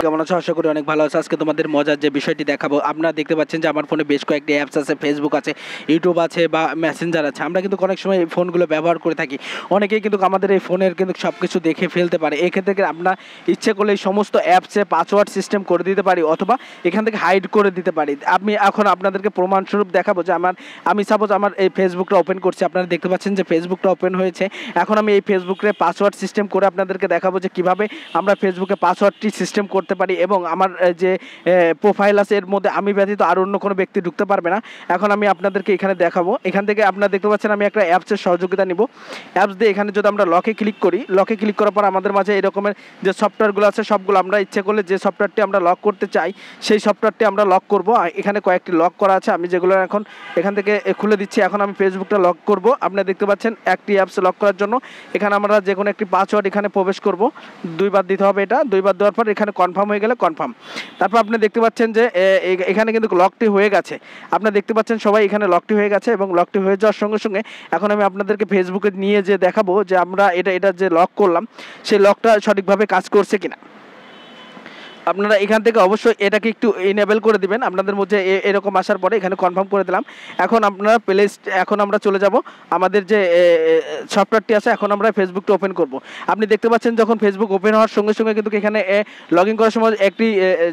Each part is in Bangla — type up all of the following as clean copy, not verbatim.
কেমন আছো? আশা করি অনেক ভালো আছো। আজকে তোমাদের মজার যে বিষয়টি দেখাবো, আপনারা দেখতে পাচ্ছেন যে আমার ফোনে বেশ কয়েকটি অ্যাপস আছে, ফেসবুক আছে, ইউটিউব আছে বা মেসেঞ্জার আছে। আমরা কিন্তু অনেক সময় এই ফোনগুলো ব্যবহার করে থাকি। অনেকেই কিন্তু আমাদের এই ফোনের কিন্তু সব কিছু দেখে ফেলতে পারে। এক্ষেত্রে আমরা ইচ্ছে করলে এই সমস্ত অ্যাপসে পাসওয়ার্ড সিস্টেম করে দিতে পারি অথবা এখান থেকে হাইড করে দিতে পারি। আমি এখন আপনাদেরকে প্রমাণস্বরূপ দেখাবো যে আমি সাপোজ আমার এই ফেসবুকটা ওপেন করছি। আপনারা দেখতে পাচ্ছেন যে ফেসবুকটা ওপেন হয়েছে। এখন আমি এই ফেসবুকে পাসওয়ার্ড সিস্টেম করে আপনাদেরকে দেখাবো যে কীভাবে আমরা ফেসবুকে পাসওয়ার্ডটি সিস্টেম করতে পারি এবং আমার যে প্রোফাইল আছে এর মধ্যে আমি ব্যতীত আর অন্য কোনো ব্যক্তি ঢুকতে পারবে না। এখন আমি আপনাদেরকে এখানে দেখাবো। এখান থেকে আপনারা দেখতে পাচ্ছেন আমি একটা অ্যাপসের সহযোগিতা নিব। অ্যাপস দিয়ে এখানে যদি আমরা লকে ক্লিক করি, লকে ক্লিক করার পর আমাদের মাঝে এই রকমের যে সফটওয়্যারগুলো আছে সবগুলো আমরা ইচ্ছে করলে যে সফটওয়্যারটি আমরা লক করতে চাই সেই সফটওয়্যারটি আমরা লক করব। এখানে কয়েকটি লক করা আছে, আমি যেগুলো এখন এখান থেকে খুলে দিচ্ছি। এখন আমি ফেসবুকটা লক করব। আপনারা দেখতে পাচ্ছেন একটি অ্যাপস লক করার জন্য এখানে আমরা যে কোনো একটি পাসওয়ার্ড এখানে প্রবেশ করব। দুইবার দিতে হবে, এটা দুইবার দেওয়ার পর এখানে কনফার্ম হয়ে গেলে কনফার্ম। তারপর আপনি দেখতে পাচ্ছেন যে এখানে কিন্তু লকটি হয়ে গেছে। আপনারা দেখতে পাচ্ছেন সবাই এখানে লকটি হয়ে গেছে এবং লকটি হয়ে যাওয়ার সঙ্গে সঙ্গে এখন আমি আপনাদেরকে ফেসবুকে নিয়ে যে দেখাবো যে আমরা এটা যে লক করলাম সেই লকটা সঠিকভাবে কাজ করছে কিনা। আপনারা এখান থেকে অবশ্যই এটাকে একটু ইনেবল করে দিবেন। আপনাদের মধ্যে এরকম আসার পরে এখানে কনফার্ম করে দিলাম। এখন আপনারা এখন আমরা চলে যাব আমাদের যে সফটওয়্যারটি আছে। এখন আমরা ফেসবুকটা ওপেন করব। আপনি দেখতে পাচ্ছেন যখন ফেসবুক ওপেন হওয়ার সঙ্গে সঙ্গে কিন্তু এখানে লগ ইন করার সময় একটি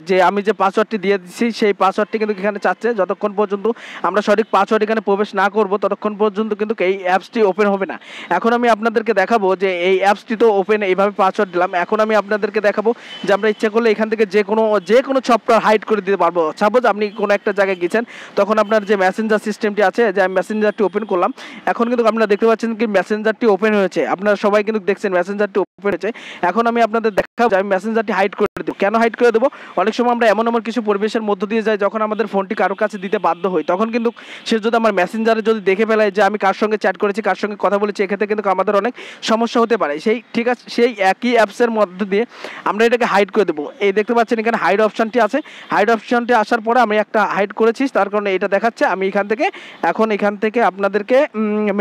যে আমি যে পাসওয়ার্ডটি দিয়ে দিচ্ছি সেই পাসওয়ার্ডটি কিন্তু এখানে চাচ্ছে। যতক্ষণ পর্যন্ত আমরা সঠিক পাসওয়ার্ড এখানে প্রবেশ না করব ততক্ষণ পর্যন্ত কিন্তু এই অ্যাপসটি ওপেন হবে না। এখন আমি আপনাদেরকে দেখাবো যে এই অ্যাপসটি তো ওপেন, এইভাবে পাসওয়ার্ড দিলাম। এখন আমি আপনাদেরকে দেখাবো যে আমরা ইচ্ছা করলে এখান থেকে যে কোনো সফটওয়্যার হাইড করে দিতে পারবো। সাপোজ আপনি কোনো একটা জায়গায় গেছেন, তখন আপনার যে মেসেঞ্জার সিস্টেমটি আছে, যে আমি মেসেঞ্জারটি ওপেন করলাম। এখন কিন্তু আপনারা দেখতে পাচ্ছেন কি মেসেঞ্জারটি ওপেন হয়েছে। আপনারা সবাই কিন্তু দেখছেন মেসেঞ্জারটি ওপেন হয়েছে। এখন আমি আপনাদের দেখাবো যে আমি মেসেঞ্জারটি হাইড করে দেবো। কেন হাইড করে দেবো? অনেক সময় আমরা এমন কিছু পরিবেশের মধ্য দিয়ে যাই যখন আমাদের ফোনটি কারো কাছে দিতে বাধ্য হই, তখন কিন্তু সে যদি আমার মেসেঞ্জারে যদি দেখে ফেলায় যে আমি কার সঙ্গে চ্যাট করেছি, কার সঙ্গে কথা বলেছি, এক্ষেত্রে কিন্তু আমাদের অনেক সমস্যা হতে পারে। ঠিক আছে, সেই একই অ্যাপসের মধ্যে দিয়ে আমরা এটাকে হাইড করে দেবো। এই দেখতে পাচ্ছেন এখানে হাইড অপশনটি আছে। হাইড অপশনটি আসার পরে আমি একটা হাইড করেছি, তার কারণে এটা দেখাচ্ছে। আমি এখান থেকে আপনাদেরকে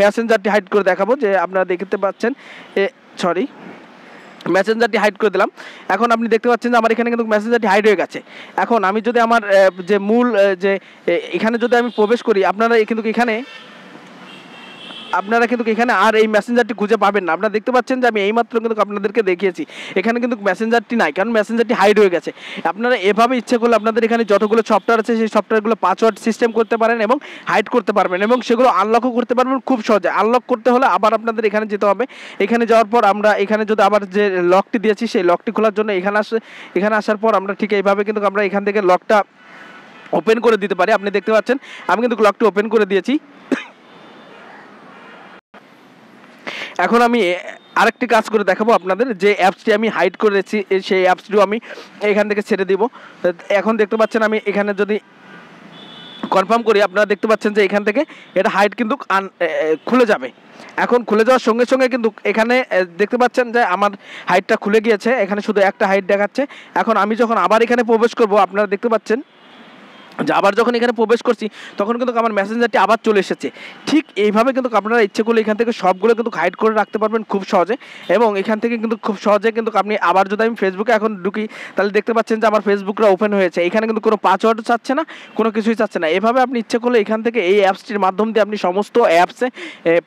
মেসেঞ্জারটি হাইড করে দেখাবো। যে আপনারা দেখতে পাচ্ছেন মেসেঞ্জারটি হাইড করে দিলাম। এখন আপনি দেখতে পাচ্ছেন যে আমার এখানে কিন্তু মেসেঞ্জারটি হাইড হয়ে গেছে। এখন আমি যদি আমার যে মূল যে এখানে যদি আমি প্রবেশ করি, আপনারা কিন্তু এখানে আর এই মেসেঞ্জারটি খুঁজে পাবেন না। আপনারা দেখতে পাচ্ছেন যে আমি এইমাত্র কিন্তু আপনাদেরকে দেখিয়েছি এখানে কিন্তু মেসেঞ্জারটি নাই, কারণ মেসেঞ্জারটি হাইড হয়ে গেছে। আপনারা এভাবে ইচ্ছে করলে আপনাদের এখানে যতগুলো সফটওয়্যার আছে সেই সফটওয়্যারগুলো পাসওয়ার্ড সিস্টেম করতে পারেন এবং হাইড করতে পারবেন এবং সেগুলো আনলকও করতে পারবেন খুব সহজে। আনলক করতে হলে আবার আপনাদের এখানে যেতে হবে। এখানে যাওয়ার পর আমরা এখানে যদি আবার যে লকটি দিয়েছি সেই লকটি খোলার জন্য এখানে আসার পর আমরা ঠিক এইভাবে কিন্তু আমরা এখান থেকে লকটা ওপেন করে দিতে পারি। আপনি দেখতে পাচ্ছেন আমি কিন্তু লকটি ওপেন করে দিয়েছি। এখন আমি আরেকটি কাজ করে দেখাবো আপনাদের। যে অ্যাপসটি আমি হাইড করেছি সেই অ্যাপসটিও আমি এখান থেকে ছেড়ে দিব। এখন দেখতে পাচ্ছেন আমি এখানে যদি কনফার্ম করি, আপনারা দেখতে পাচ্ছেন যে এখান থেকে এটা হাইড কিন্তু খুলে যাবে। এখন খুলে যাওয়ার সঙ্গে সঙ্গে কিন্তু এখানে দেখতে পাচ্ছেন যে আমার হাইডটা খুলে গিয়েছে। এখানে শুধু একটা হাইড দেখাচ্ছে। এখন আমি যখন আবার এখানে প্রবেশ করব, আপনারা দেখতে পাচ্ছেন যে আবার যখন এখানে প্রবেশ করছি তখন কিন্তু আমার মেসেঞ্জারটি আবার চলে এসেছে। ঠিক এইভাবে কিন্তু আপনারা ইচ্ছে করলে এখান থেকে সবগুলো কিন্তু হাইড করে রাখতে পারবেন খুব সহজে। এবং এখান থেকে কিন্তু খুব সহজে কিন্তু আপনি আবার যদি আমি ফেসবুকে এখন ঢুকি, তাহলে দেখতে পাচ্ছেন যে আমার ফেসবুকটা ওপেন হয়েছে। এখানে কিন্তু কোনো পাসওয়ার্ডও চাচ্ছে না, কোনো কিছুই চাচ্ছে না। এভাবে আপনি ইচ্ছে করলে এখান থেকে এই অ্যাপসটির মাধ্যম দিয়ে আপনি সমস্ত অ্যাপসে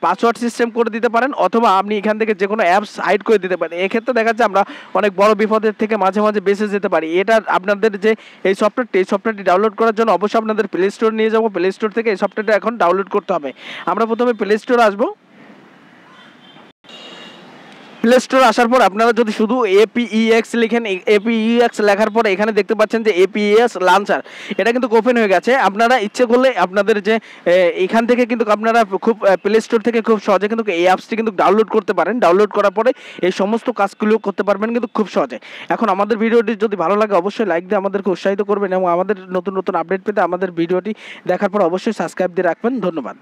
পাসওয়ার্ড সিস্টেম করে দিতে পারেন অথবা আপনি এখান থেকে যে কোনো অ্যাপস হাইড করে দিতে পারেন। এক্ষেত্রে দেখা যাচ্ছে আমরা অনেক বড় বিপদের থেকে মাঝে মাঝে বেঁচে যেতে পারি। এটা আপনাদের যে এই সফটওয়্যারটি ডাউনলোড করার জন্য অবশ্যই আপনাদের প্লে স্টোর নিয়ে যাব। প্লে স্টোর থেকে এই সফটওয়্যারটা এখন ডাউনলোড করতে হবে। আমরা প্রথমে প্লে স্টোরে আসবো। প্লে স্টোর আসার পর আপনারা যদি শুধু APEX লিখেন, APEX লেখার পরে এখানে দেখতে পাচ্ছেন যে APEX লঞ্চার, এটা কিন্তু ওপেন হয়ে গেছে। আপনারা ইচ্ছে করলে আপনাদের যে এখান থেকে কিন্তু আপনারা খুব প্লে স্টোর থেকে খুব সহজে কিন্তু এই অ্যাপসটি কিন্তু ডাউনলোড করতে পারেন। ডাউনলোড করার পরে এই সমস্ত কাজগুলো করতে পারবেন কিন্তু খুব সহজে। এখন আমাদের ভিডিওটি যদি ভালো লাগে অবশ্যই লাইক দিয়ে আমাদেরকে উৎসাহিত করবেন এবং আমাদের নতুন নতুন আপডেট পেতে আমাদের ভিডিওটি দেখার পর অবশ্যই সাবস্ক্রাইব দিয়ে রাখবেন। ধন্যবাদ।